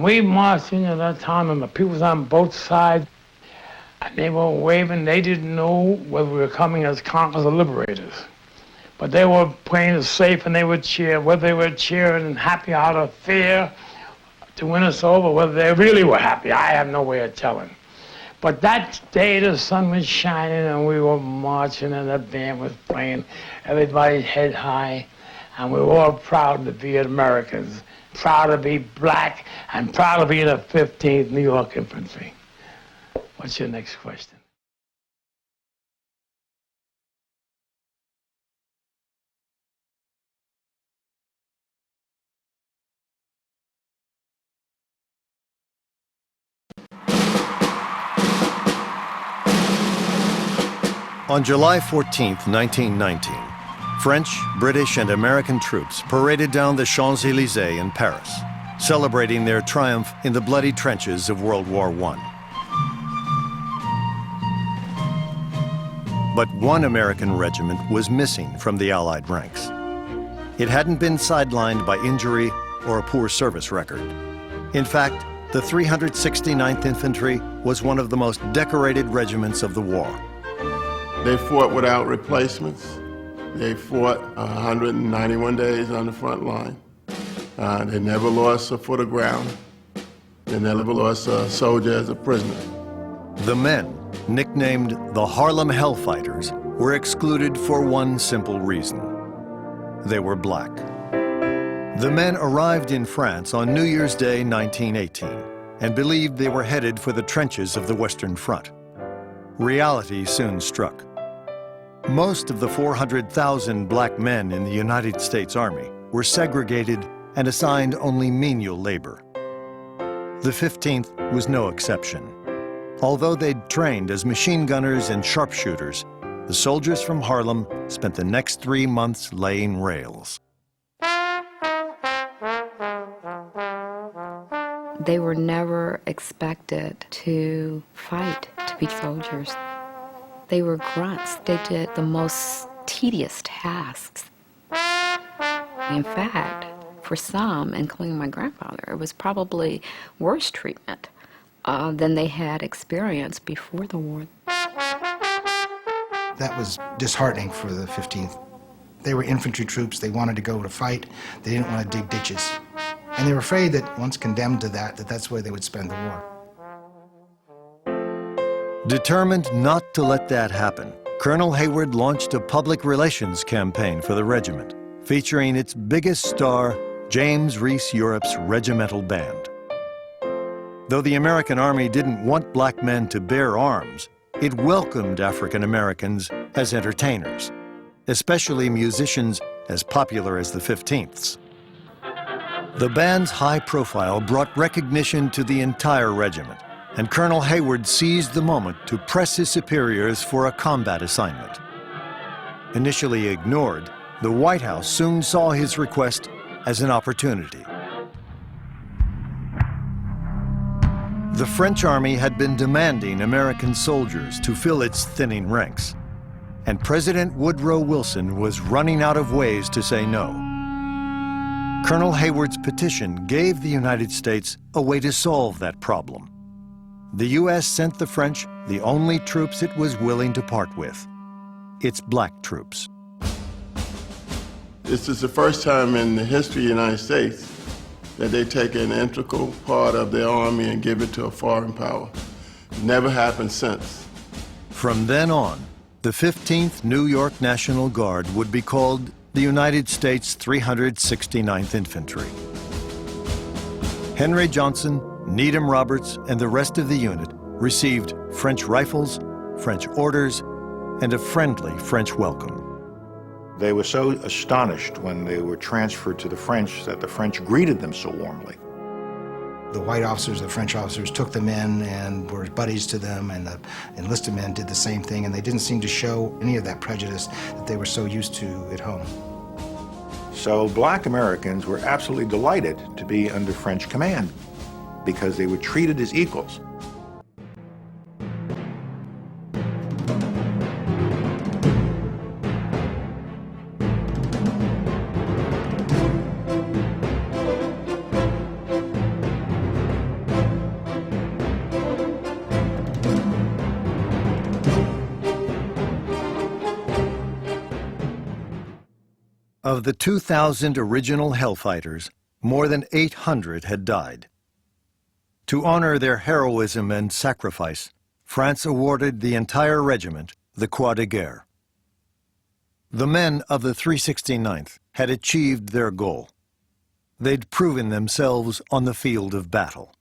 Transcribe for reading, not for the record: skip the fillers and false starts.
we marched in at that time, and the people was on both sides, and they were waving. They didn't know whether we were coming as conquerors or liberators. But they were playing it safe, and they would cheer, whether they were cheering and happy out of fear to win us over, whether they really were happy, I have no way of telling. But that day the sun was shining, and we were marching, and the band was playing, everybody's head high, and we were all proud to be Americans, proud to be black, and proud to be the 15th New York Infantry. What's your next question? On July 14, 1919, French, British, and American troops paraded down the Champs-Élysées in Paris, celebrating their triumph in the bloody trenches of World War I. But one American regiment was missing from the Allied ranks. It hadn't been sidelined by injury or a poor service record. In fact, the 369th Infantry was one of the most decorated regiments of the war. They fought without replacements. They fought 191 days on the front line. They never lost a foot of ground. They never lost a soldier as a prisoner. The men, nicknamed the Harlem Hellfighters, were excluded for one simple reason. They were black. The men arrived in France on New Year's Day 1918 and believed they were headed for the trenches of the Western Front. Reality soon struck. Most of the 400,000 black men in the United States Army were segregated and assigned only menial labor. The 15th was no exception. Although they'd trained as machine gunners and sharpshooters, the soldiers from Harlem spent the next 3 months laying rails. They were never expected to fight, to be soldiers. They were grunts. They did the most tedious tasks. In fact, for some, including my grandfather, it was probably worse treatment than they had experienced before the war. That was disheartening for the 15th. They were infantry troops. They wanted to go to fight. They didn't want to dig ditches. And they were afraid that once condemned to that's where they would spend the war. Determined not to let that happen, Colonel Hayward launched a public relations campaign for the regiment, featuring its biggest star, James Reese Europe's regimental band. Though the American Army didn't want black men to bear arms, it welcomed African Americans as entertainers, especially musicians as popular as the 15ths. The band's high profile brought recognition to the entire regiment, and Colonel Hayward seized the moment to press his superiors for a combat assignment. Initially ignored, the White House soon saw his request as an opportunity. The French Army had been demanding American soldiers to fill its thinning ranks, and President Woodrow Wilson was running out of ways to say no. Colonel Hayward's petition gave the United States a way to solve that problem. The U.S. sent the French the only troops it was willing to part with, its black troops. This is the first time in the history of the United States that they take an integral part of their army and give it to a foreign power. Never happened since. From then on, the 15th New York National Guard would be called the United States 369th Infantry. Henry Johnson, Needham Roberts, and the rest of the unit received French rifles, French orders, and a friendly French welcome. They were so astonished when they were transferred to the French that the French greeted them so warmly. The white officers, the French officers, took them in and were buddies to them, and the enlisted men did the same thing, and they didn't seem to show any of that prejudice that they were so used to at home. So black Americans were absolutely delighted to be under French command because they were treated as equals. Of the 2,000 original Hellfighters, more than 800 had died. To honor their heroism and sacrifice, France awarded the entire regiment the Croix de Guerre. The men of the 369th had achieved their goal. They'd proven themselves on the field of battle.